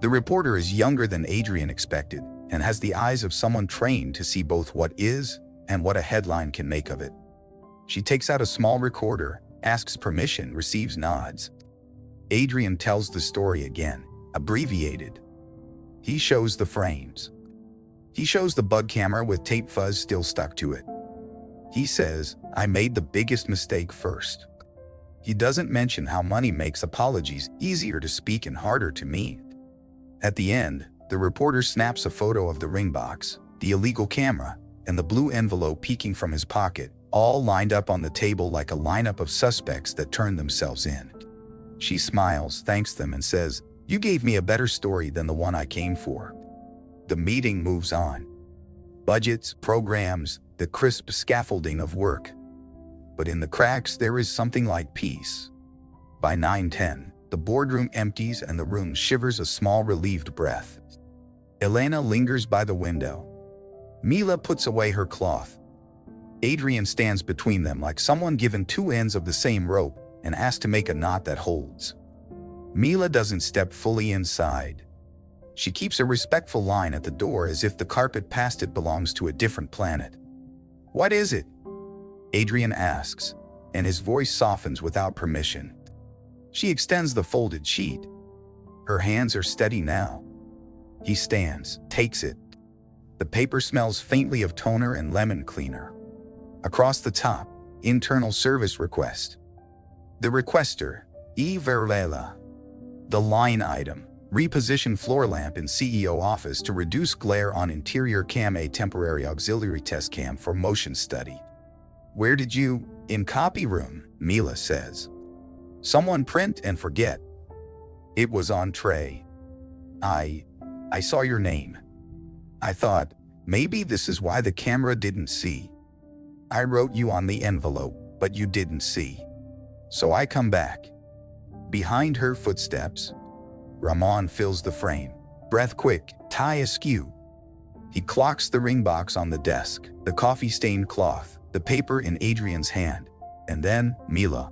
The reporter is younger than Adrian expected and has the eyes of someone trained to see both what is and what a headline can make of it. She takes out a small recorder, asks permission, receives nods. Adrian tells the story again, abbreviated. He shows the frames. He shows the bug camera with tape fuzz still stuck to it. He says, I made the biggest mistake first. He doesn't mention how money makes apologies easier to speak and harder to mean. At the end, the reporter snaps a photo of the ring box, the illegal camera, and the blue envelope peeking from his pocket, all lined up on the table like a lineup of suspects that turn themselves in. She smiles, thanks them, and says, You gave me a better story than the one I came for. The meeting moves on. Budgets, programs, the crisp scaffolding of work. But in the cracks there is something like peace. By 9:10, the boardroom empties and the room shivers a small relieved breath. Elena lingers by the window. Mila puts away her cloth. Adrian stands between them like someone given two ends of the same rope, and asks to make a knot that holds. Mila doesn't step fully inside. She keeps a respectful line at the door as if the carpet past it belongs to a different planet. "What is it?" Adrian asks, and his voice softens without permission. She extends the folded sheet. Her hands are steady now. He stands, takes it. The paper smells faintly of toner and lemon cleaner. Across the top, internal service request. The requester, Verlela. The line item, reposition floor lamp in CEO office to reduce glare on interior cam, a temporary auxiliary test cam for motion study. "Where did you?" "In copy room," Mila says. "Someone print and forget." "It was on tray. I saw your name. I thought, maybe this is why the camera didn't see. I wrote you on the envelope, but you didn't see. So I come back." Behind her footsteps, Ramon fills the frame. Breath quick, tie askew. He clocks the ring box on the desk, the coffee-stained cloth, the paper in Adrian's hand, and then Mila.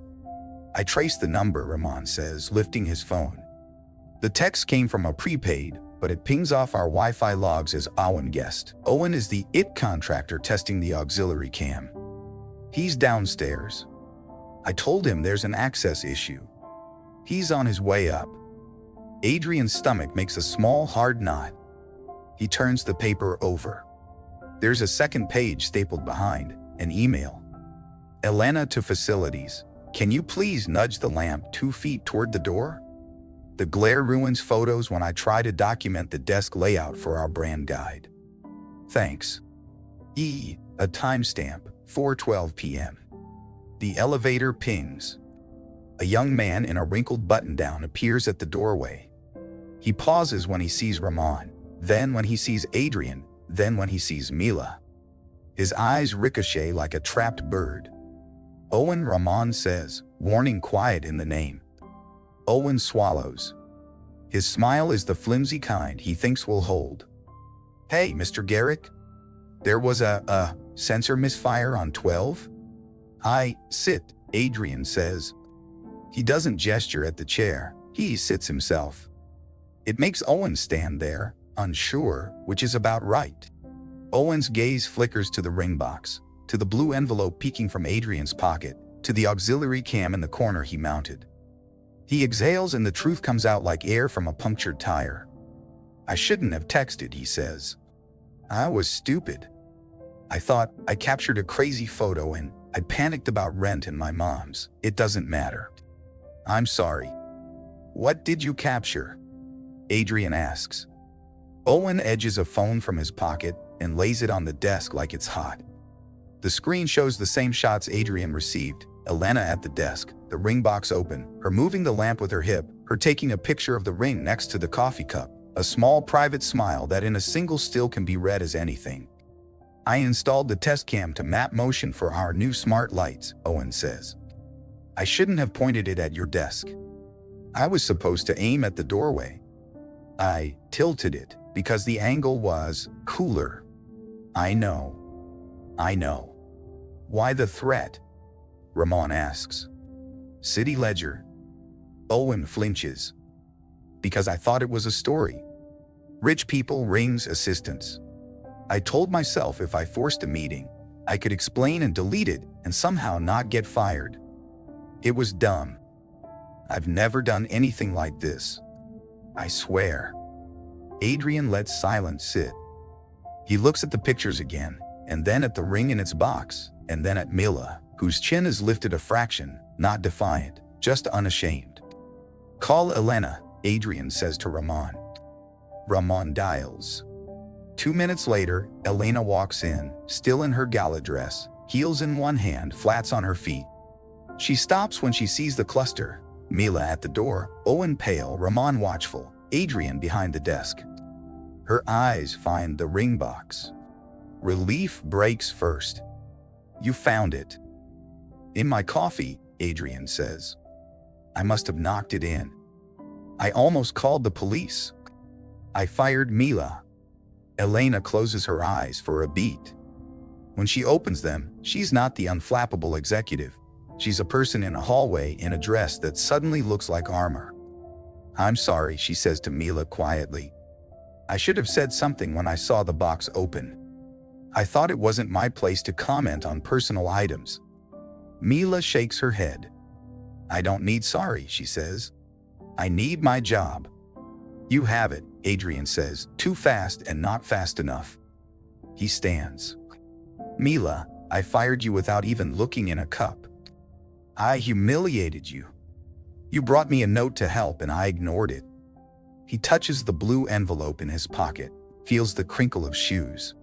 "I traced the number," Ramon says, lifting his phone. "The text came from a prepaid, but it pings off our Wi-Fi logs as Owen guessed. Owen is the IT contractor testing the auxiliary cam. He's downstairs. I told him there's an access issue. He's on his way up." Adrian's stomach makes a small, hard knot. He turns the paper over. There's a second page stapled behind, an email. "Elena to facilities. Can you please nudge the lamp 2 feet toward the door? The glare ruins photos when I try to document the desk layout for our brand guide. Thanks. A timestamp, 4:12 p.m. The elevator pings. A young man in a wrinkled button-down appears at the doorway. He pauses when he sees Ramon, then when he sees Adrian, then when he sees Mila. His eyes ricochet like a trapped bird. "Owen," Ramon says, warning quiet in the name. Owen swallows. His smile is the flimsy kind he thinks will hold. "Hey, Mr. Garrick. There was a sensor misfire on 12? Sit," Adrian says. He doesn't gesture at the chair. He sits himself. It makes Owen stand there, unsure, which is about right. Owen's gaze flickers to the ring box, to the blue envelope peeking from Adrian's pocket, to the auxiliary cam in the corner he mounted. He exhales and the truth comes out like air from a punctured tire. "I shouldn't have texted," he says. "I was stupid. I thought I captured a crazy photo and I panicked about rent and my mom's. It doesn't matter. I'm sorry." "What did you capture?" Adrian asks. Owen edges a phone from his pocket and lays it on the desk like it's hot. The screen shows the same shots Adrian received. Elena at the desk, the ring box open, her moving the lamp with her hip, her taking a picture of the ring next to the coffee cup, a small private smile that in a single still can be read as anything. "I installed the test cam to map motion for our new smart lights," Owen says. "I shouldn't have pointed it at your desk. I was supposed to aim at the doorway. I tilted it because the angle was cooler." I know. "Why the threat?" Ramon asks. "City ledger." Owen flinches. "Because I thought it was a story. Rich people, rings, assistants. I told myself if I forced a meeting, I could explain and delete it and somehow not get fired. It was dumb. I've never done anything like this. I swear." Adrian lets silence sit. He looks at the pictures again, and then at the ring in its box, and then at Mila, whose chin is lifted a fraction, not defiant, just unashamed. "Call Elena," Adrian says to Ramon. Ramon dials. 2 minutes later, Elena walks in, still in her gala dress, heels in one hand, flats on her feet. She stops when she sees the cluster. Mila at the door, Owen pale, Ramon watchful, Adrian behind the desk. Her eyes find the ring box. Relief breaks first. "You found it." "In my coffee," Adrian says. "I must have knocked it in. I almost called the police. I fired Mila." Elena closes her eyes for a beat. When she opens them, she's not the unflappable executive. She's a person in a hallway in a dress that suddenly looks like armor. "I'm sorry," she says to Mila quietly. "I should have said something when I saw the box open. I thought it wasn't my place to comment on personal items." Mila shakes her head. "I don't need sorry," she says. "I need my job." "You have it," Adrian says, "too fast and not fast enough." He stands. "Mila, I fired you without even looking in a cup. I humiliated you. You brought me a note to help and I ignored it." He touches the blue envelope in his pocket, feels the crinkle of shoes.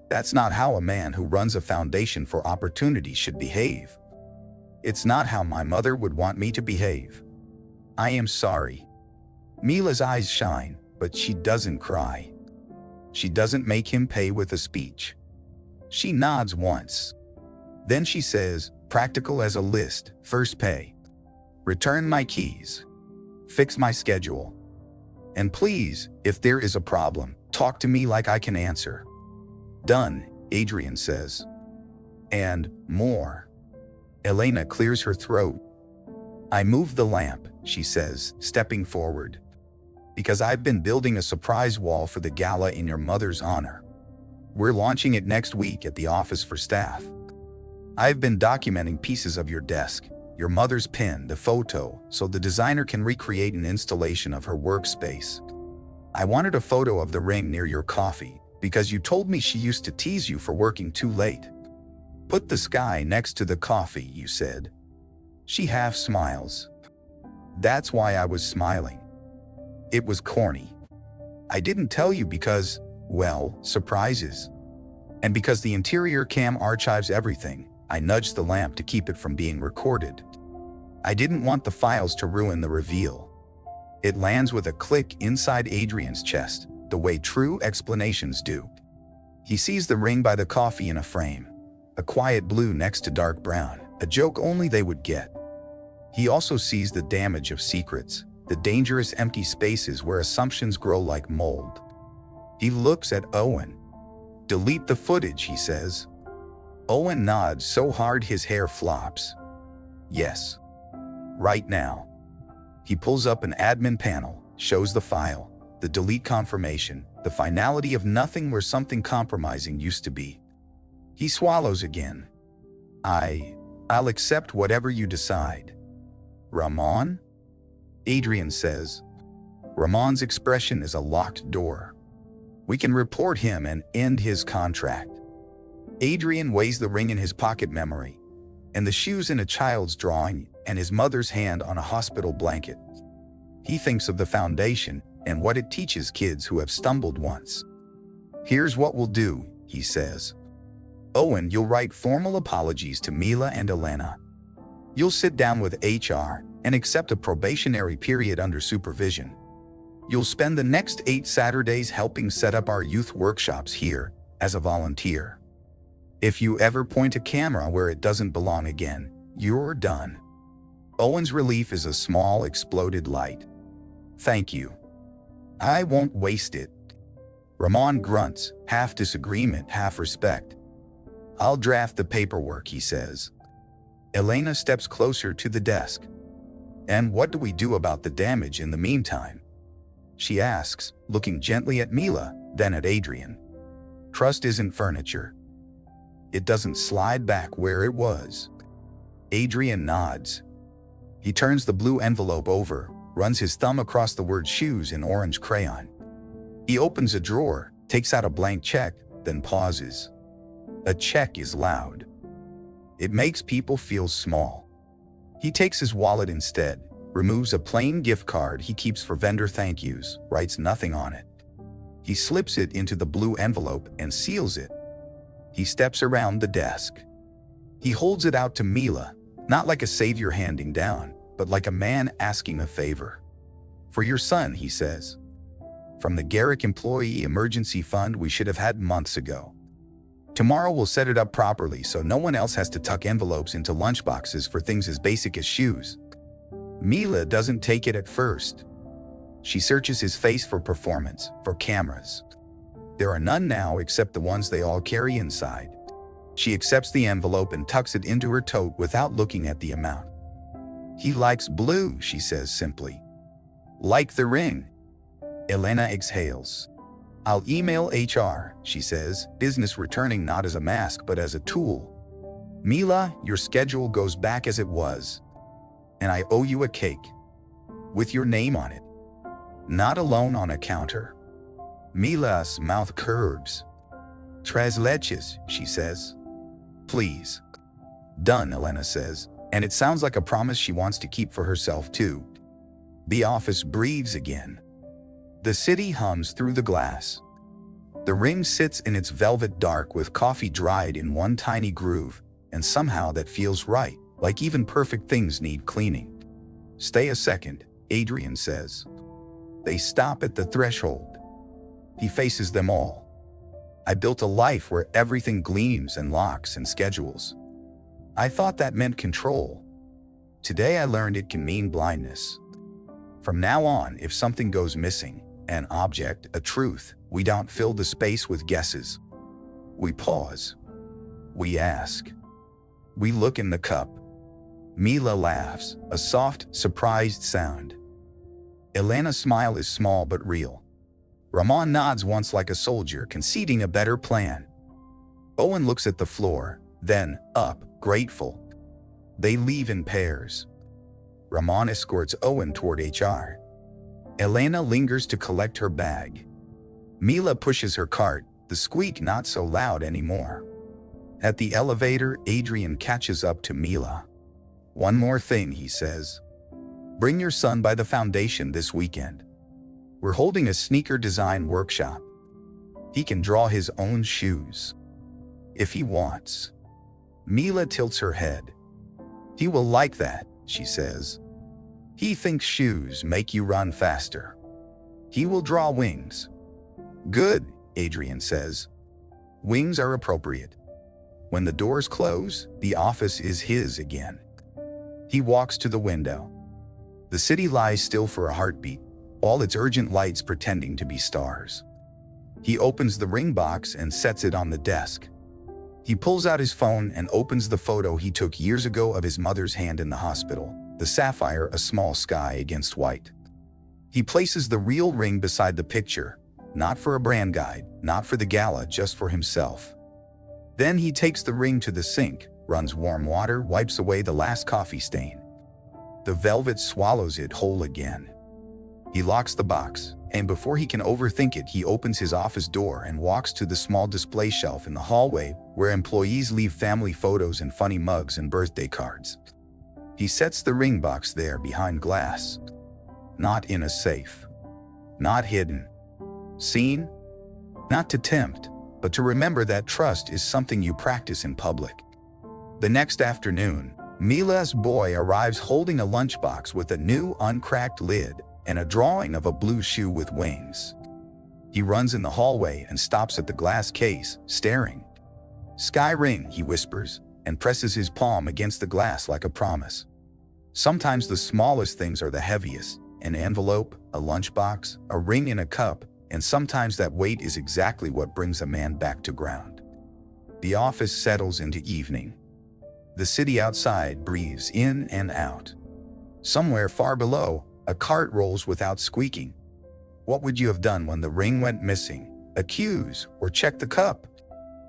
"That's not how a man who runs a foundation for opportunity should behave. It's not how my mother would want me to behave. I am sorry." Mila's eyes shine, but she doesn't cry. She doesn't make him pay with a speech. She nods once. Then she says, practical as a list, "First pay. Return my keys. Fix my schedule. And please, if there is a problem, talk to me like I can answer." "Done," Adrian says. "And more." Elena clears her throat. "I moved the lamp," she says, stepping forward, "because I've been building a surprise wall for the gala in your mother's honor. We're launching it next week at the office for staff. I've been documenting pieces of your desk, your mother's pen, the photo, so the designer can recreate an installation of her workspace. I wanted a photo of the ring near your coffee, because you told me she used to tease you for working too late. Put the sky next to the coffee, you said." She half smiles. "That's why I was smiling. It was corny. I didn't tell you because, well, surprises. And because the interior cam archives everything, I nudged the lamp to keep it from being recorded. I didn't want the files to ruin the reveal." It lands with a click inside Adrian's chest, the way true explanations do. He sees the ring by the coffee in a frame, a quiet blue next to dark brown, a joke only they would get. He also sees the damage of secrets, the dangerous empty spaces where assumptions grow like mold. He looks at Owen. "Delete the footage," he says. Owen nods so hard his hair flops. "Yes. Right now." He pulls up an admin panel, shows the file, the delete confirmation, the finality of nothing where something compromising used to be. He swallows again. I'll accept whatever you decide." "Ramon?" Adrian says. "Ramon's expression is a locked door. We can report him and end his contract." Adrian weighs the ring in his pocket memory, and the shoes in a child's drawing, and his mother's hand on a hospital blanket. He thinks of the foundation and what it teaches kids who have stumbled once. "Here's what we'll do," he says. "Owen, you'll write formal apologies to Mila and Elena. You'll sit down with HR and accept a probationary period under supervision. You'll spend the next 8 Saturdays helping set up our youth workshops here as a volunteer. If you ever point a camera where it doesn't belong again, you're done." Owen's relief is a small exploded light. "Thank you. I won't waste it." Ramon grunts, half disagreement, half respect. "I'll draft the paperwork," he says. Elena steps closer to the desk. "And what do we do about the damage in the meantime?" she asks, looking gently at Mila, then at Adrian. "Trust isn't furniture. It doesn't slide back where it was." Adrian nods. He turns the blue envelope over, runs his thumb across the word shoes in orange crayon. He opens a drawer, takes out a blank check, then pauses. A check is loud. It makes people feel small. He takes his wallet instead, removes a plain gift card he keeps for vendor thank yous, writes nothing on it. He slips it into the blue envelope and seals it. He steps around the desk. He holds it out to Mila, not like a savior handing down, but like a man asking a favor. "For your son," he says. "From the Garrick Employee Emergency Fund we should have had months ago. Tomorrow we'll set it up properly so no one else has to tuck envelopes into lunchboxes for things as basic as shoes." Mila doesn't take it at first. She searches his face for performance, for cameras. There are none now except the ones they all carry inside. She accepts the envelope and tucks it into her tote without looking at the amount. "He likes blue," she says simply. "Like the ring." Elena exhales. "I'll email HR," she says, business returning not as a mask but as a tool. "Mila, your schedule goes back as it was. And I owe you a cake. With your name on it. Not alone on a counter." Mila's mouth curves. "Tres leches," she says. "Please." "Done," Elena says, and it sounds like a promise she wants to keep for herself too. The office breathes again. The city hums through the glass. The ring sits in its velvet dark with coffee dried in one tiny groove, and somehow that feels right, like even perfect things need cleaning. "Stay a second," Adrian says. They stop at the threshold. He faces them all. "I built a life where everything gleams and locks and schedules. I thought that meant control. Today I learned it can mean blindness. From now on, if something goes missing, an object, a truth, we don't fill the space with guesses. We pause. We ask. We look in the cup." Mila laughs, a soft, surprised sound. Elena's smile is small but real. Ramon nods once like a soldier, conceding a better plan. Owen looks at the floor, then up, grateful. They leave in pairs. Ramon escorts Owen toward HR. Elena lingers to collect her bag. Mila pushes her cart, the squeak not so loud anymore. At the elevator, Adrian catches up to Mila. "One more thing," he says. "Bring your son by the foundation this weekend. We're holding a sneaker design workshop. He can draw his own shoes. If he wants." Mila tilts her head. "He will like that," she says. "He thinks shoes make you run faster. He will draw wings." "Good," Adrian says. Wings are appropriate. When the doors close, the office is his again. He walks to the window. The city lies still for a heartbeat, all its urgent lights pretending to be stars. He opens the ring box and sets it on the desk. He pulls out his phone and opens the photo he took years ago of his mother's hand in the hospital, the sapphire a small sky against white. He places the real ring beside the picture, not for a brand guide, not for the gala, just for himself. Then he takes the ring to the sink, runs warm water, wipes away the last coffee stain. The velvet swallows it whole again. He locks the box, and before he can overthink it, he opens his office door and walks to the small display shelf in the hallway where employees leave family photos and funny mugs and birthday cards. He sets the ring box there behind glass. Not in a safe. Not hidden. Seen? Not to tempt, but to remember that trust is something you practice in public. The next afternoon, Mila's boy arrives holding a lunchbox with a new uncracked lid and a drawing of a blue shoe with wings. He runs in the hallway and stops at the glass case, staring. "Sky ring," he whispers, and presses his palm against the glass like a promise. Sometimes the smallest things are the heaviest, an envelope, a lunchbox, a ring in a cup, and sometimes that weight is exactly what brings a man back to ground. The office settles into evening. The city outside breathes in and out. Somewhere far below, a cart rolls without squeaking. What would you have done when the ring went missing? Accuse or check the cup?